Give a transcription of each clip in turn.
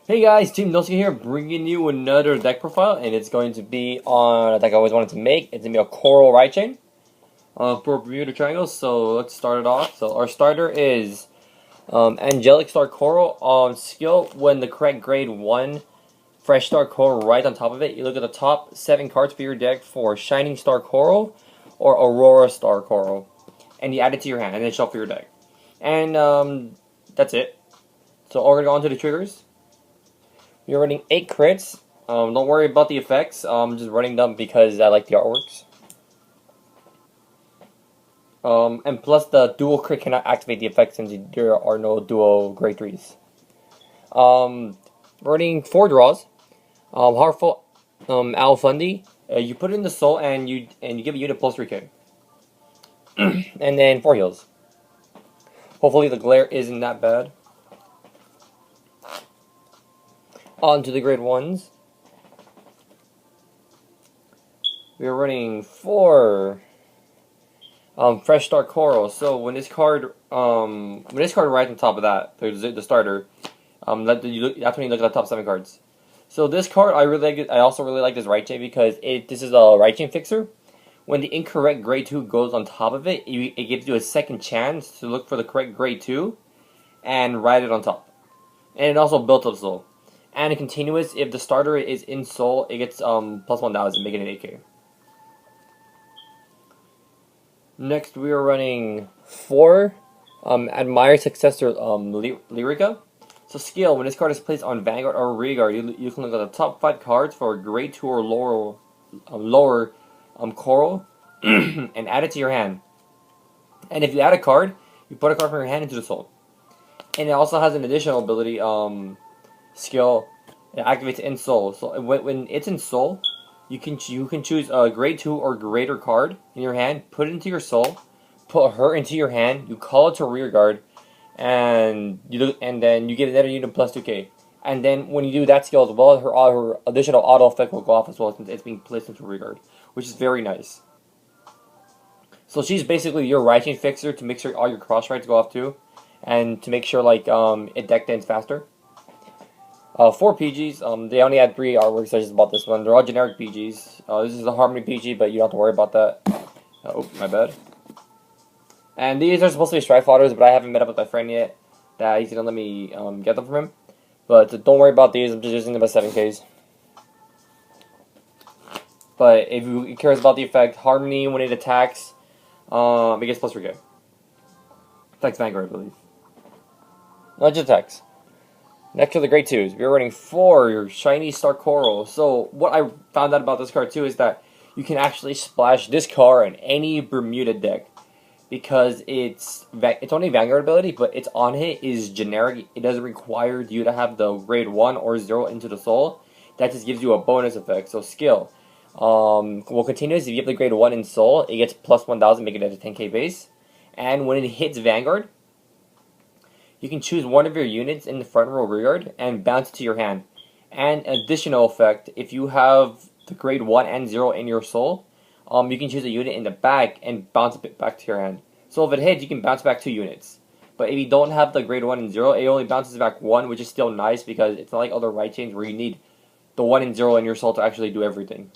Hey guys, TeamNoSkill here, bringing you another deck profile, and it's going to be on a deck I always wanted to make. It's going to be a Coral Right Chain for Bermuda Triangles, so let's start it off. So our starter is Angelic Star Coral. Skill, when the correct grade 1 Fresh Star Coral right on top of it, you look at the top 7 cards for your deck for Shining Star Coral or Aurora Star Coral, and you add it to your hand, and then shuffle your deck. And that's it. So we're going to go on to the triggers. You're running 8 crits. Don't worry about the effects. I'm just running them because I like the artworks. And plus the dual crit cannot activate the effect since there are no dual grade 3s. Running 4 draws. Heartful Al Fundy. You put it in the soul and you give a unit plus 3k. And then 4 heals. Hopefully the glare isn't that bad. On to the grade 1s. We are running 4 Fresh Start Coral. So when this card right on top of that, there's the starter. That's when you look at the top 7 cards. So this card I really like it. I also really like this right chain because this is a right chain fixer. When the incorrect grade 2 goes on top of it, it gives you a second chance to look for the correct grade 2 and write it on top. And it also built up soul. And continuous, if the starter is in soul, it gets plus 1000, making it 8k. Next, we are running 4 Admired Successor Lyrica. So skill, when this card is placed on Vanguard or Rearguard, you can look at the top 5 cards for grade 2 or lower Coral and add it to your hand. And if you add a card, you put a card from your hand into the soul. And it also has an additional ability, skill, it activates in soul. So when it's in soul, you can choose a grade 2 or greater card in your hand, put it into your soul, put her into your hand, you call it to Rearguard, and then you get another unit plus 2k. And then when you do that skill as well, her additional auto effect will go off as well since it's being placed into Rearguard, which is very nice. So she's basically your right chain fixer to make sure all your cross rights go off too, and to make sure it deck ends faster. 4 PGs. They only had 3 artworks. I just bought this one. They're all generic PGs. This is a Harmony PG, but you don't have to worry about that. Oh, my bad. And these are supposed to be Strike Flotters, but I haven't met up with my friend yet. That he's gonna let me get them from him. But don't worry about these. I'm just using them as 7Ks. But if you cares about the effect, Harmony when it attacks, it gets plus 3k. Attacks Vanguard, I believe. Not just attacks. Next are the grade 2s. We're running 4 Shiny Star Coral. So what I found out about this card too is that you can actually splash this card in any Bermuda deck because it's only Vanguard ability, but its on hit is generic. It doesn't require you to have the grade 1 or 0 into the soul. That just gives you a bonus effect. So skill will continuous. If you have the grade 1 in soul, it gets plus 1000, making it a 10k base. And when it hits Vanguard, you can choose one of your units in the front row rearguard and bounce it to your hand. And additional effect, if you have the grade 1 and 0 in your soul, you can choose a unit in the back and bounce it back to your hand. So if it hits, you can bounce back 2 units. But if you don't have the grade 1 and 0, it only bounces back 1, which is still nice because it's not like other right chains where you need the 1 and 0 in your soul to actually do everything.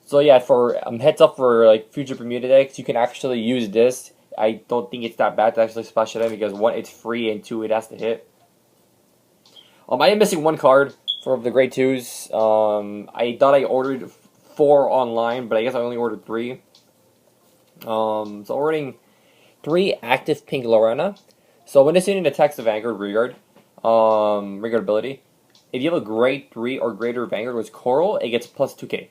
So yeah, for heads up for future Bermuda decks, you can actually use this. I don't think it's that bad to actually splash it in because 1, it's free, and 2, it has to hit. I am missing 1 card for the grade 2s. I thought I ordered 4 online, but I guess I only ordered 3. So ordering 3 active pink Lorena. So when this unit attacks the Vanguard Rearguard, Rearguard ability, if you have a grade 3 or greater Vanguard with Coral, it gets plus 2k,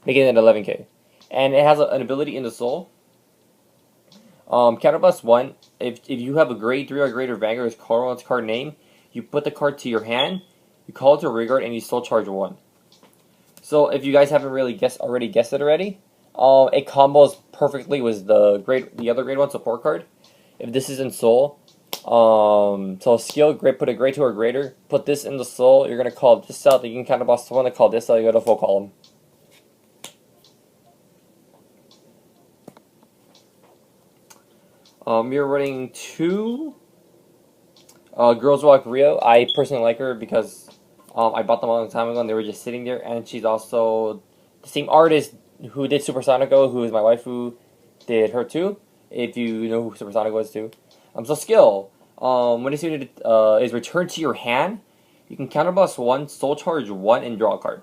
making it 11k. And it has an ability in the soul. Counterblast 1, if you have a grade 3 or greater Vanguard with Coral on its card name, you put the card to your hand, you call it to Rearguard, and you still charge 1. So if you guys haven't really already guessed it already, it combos perfectly with the other grade 1 support card. If this is in soul, so skill, put a grade 2 or greater, put this in the soul, you're going to call this out, you can counterblast 1 and call this out, you go to full column. You're running 2 Girls Rock Rio. I personally like her because I bought them a long time ago and they were just sitting there. And she's also the same artist who did Supersonico, who is my wife, who did her too. If you know who Supersonic was too. So skill. When this unit is returned to your hand, you can counterblast 1, soul charge 1, and draw a card.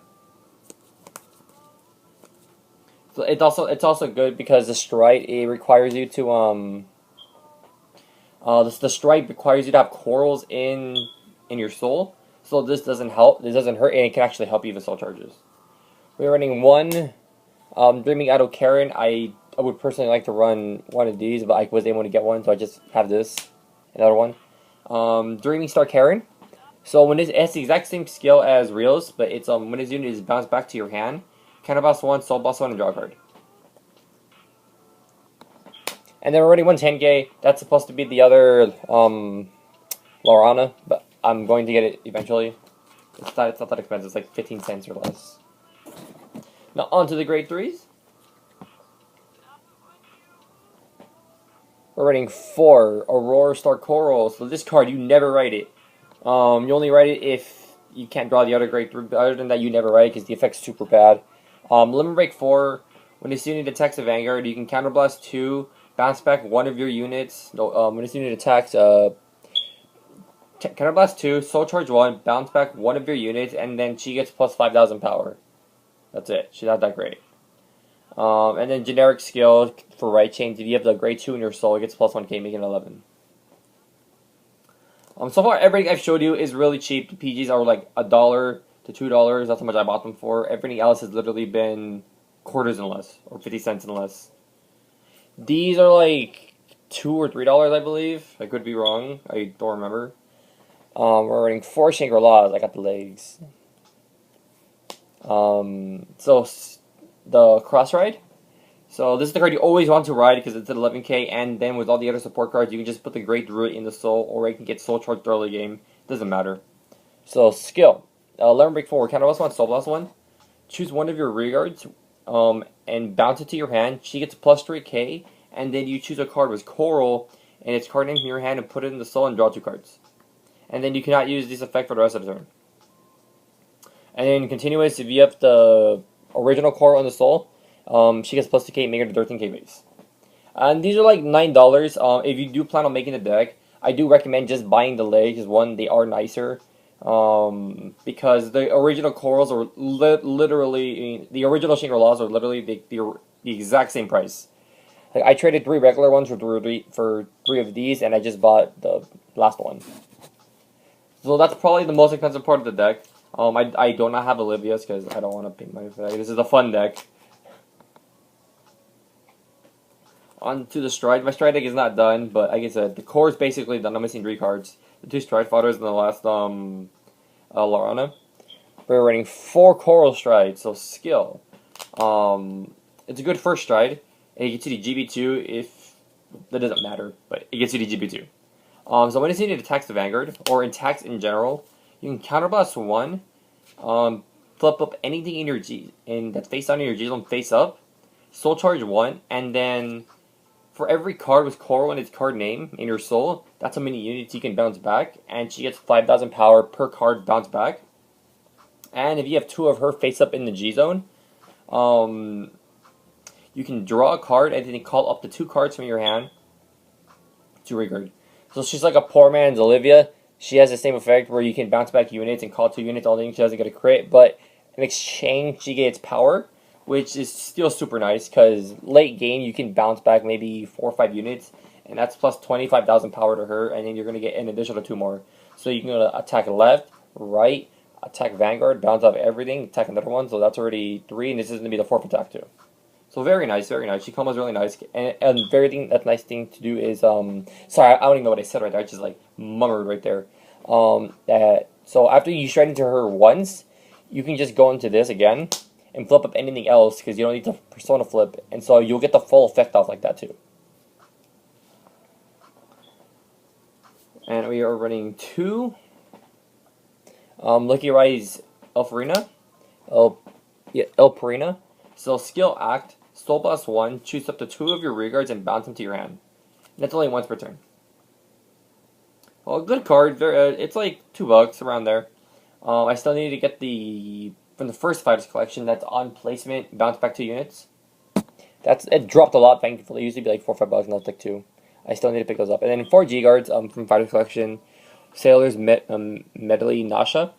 So it's also good because the stride, it requires you to the stride requires you to have corals in your soul. So this doesn't help. This doesn't hurt, and it can actually help you with soul charges. We're running 1 Dreaming Idol Karen. I would personally like to run one of these, but I was able to get one, so I just have this. Another one. Dreaming Star Karen. So when it has the exact same skill as Rios, but it's when this unit is bounced back to your hand, counterblast 1, soul blast 1, and draw a card. And then we're running 1 10K. That's supposed to be the other Lorana, but I'm going to get it eventually. It's not that expensive. It's like 15 cents or less. Now on to the grade 3s. We're running 4 Aurora Star Coral. So this card, you never write it. You only write it if you can't draw the other grade 3. Other than that, you never write it because the effect's super bad. Limit Break 4. When this unit attacks a Vanguard, you can counterblast 2, bounce back 1 of your units. No, when this unit attacks, counterblast 2, soul charge 1, bounce back 1 of your units, and then she gets plus 5,000 power. That's it. She's not that great. And then generic skill for right chains. If you have the grade 2 in your soul, it gets plus 1k, making it 11. So far, everything I've showed you is really cheap. The PGs are like $1 to $2. That's how much I bought them for. Everything else has literally been quarters and less, or 50 cents and less. These are like $2 or $3, I believe. I could be wrong. I don't remember. We're running 4 Shangri-Las. I got the legs. So the cross ride. So this is the card you always want to ride because it's at 11k, and then with all the other support cards, you can just put the Great Druid in the soul, or you can get soul charged early game. Doesn't matter. So skill. Lemon Break 4. Counterblast 1, soul blast 1. Choose 1 of your rearguards, and bounce it to your hand. She gets plus 3k, and then you choose a card with Coral and its card name in your hand and put it in the soul and draw 2 cards. And then you cannot use this effect for the rest of the turn. And then continuous, if you have the original Coral in the soul, she gets plus 2k, making it a 13k base. And these are like $9. If you do plan on making the deck, I do recommend just buying the legs, because 1, they are nicer. Because the original Corals are literally, the original Shangri-Las are literally the exact same price. Like, I traded 3 regular ones for 3 of these, and I just bought the last one. So that's probably the most expensive part of the deck. I do not have Olivia's because I don't want to pay money for that. This is a fun deck. On to the stride. My stride deck is not done, but like I said, the core is basically done. I'm missing 3 cards. The 2 stride fighters and the last Lorana. We're running 4 coral strides, so skill. It's a good first stride. And it gets you to GB2 if that doesn't matter, but it gets you to GB2. So when it's needed attacks the Vanguard, or attacks in general, you can counterblast 1, flip up anything in your that's face down in your G zone face up, soul charge 1, and then for every card with Coral and its card name in your soul, that's how many units you can bounce back, and she gets 5,000 power per card bounce back. And if you have 2 of her face up in the G zone, you can draw a card and then call up to 2 cards from your hand to regard. So she's like a poor man's Olivia. She has the same effect where you can bounce back units and call 2 units, all she doesn't get a crit, but in exchange she gets power, which is still super nice because late game you can bounce back maybe 4 or 5 units, and that's plus 25,000 power to her, and then you're going to get an additional 2 more. So you can attack left, right, attack Vanguard, bounce off everything, attack another one, so that's already 3, and this is going to be the 4th attack too. So very nice, very nice. She combos really nice, and that's nice thing to do is sorry, I don't even know what I said right there. I just like mummered right there. So after you stride into her once, you can just go into this again and flip up anything else because you don't need to persona flip, and so you'll get the full effect off like that too. And we are running 2 Lucky Rise Elfarina. Elparina. So skill act. Soul Blast 1, choose up to 2 of your rearguards and bounce them to your hand. And that's only once per turn. Well, good card. It's like $2 around there. I still need to get from the first Fighters collection. That's on placement. Bounce back 2 units. It dropped a lot. Thankfully, it used to be like $4 or $5. Now it's like 2. I still need to pick those up. And then 4G guards from Fighters collection. Sailor's Medley Nasha.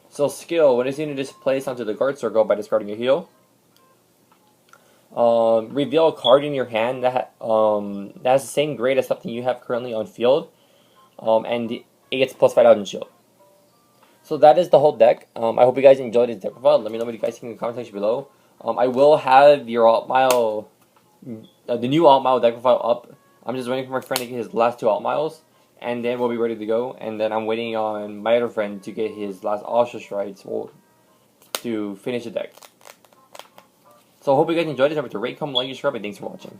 So skill, when it's unit is placed onto the guard circle by discarding a heal. Reveal a card in your hand that has the same grade as something you have currently on field. And it gets plus 5,000 shield. So that is the whole deck. I hope you guys enjoyed this deck profile. Let me know what you guys think in the comment section below. I will have your alt mile, the new alt mile deck profile up. I'm just waiting for my friend to get his last 2 alt miles, and then we'll be ready to go. And then I'm waiting on my other friend to get his last Ultra Strides to finish the deck. So I hope you guys enjoyed this. Remember to rate, comment, like, and subscribe, and thanks for watching.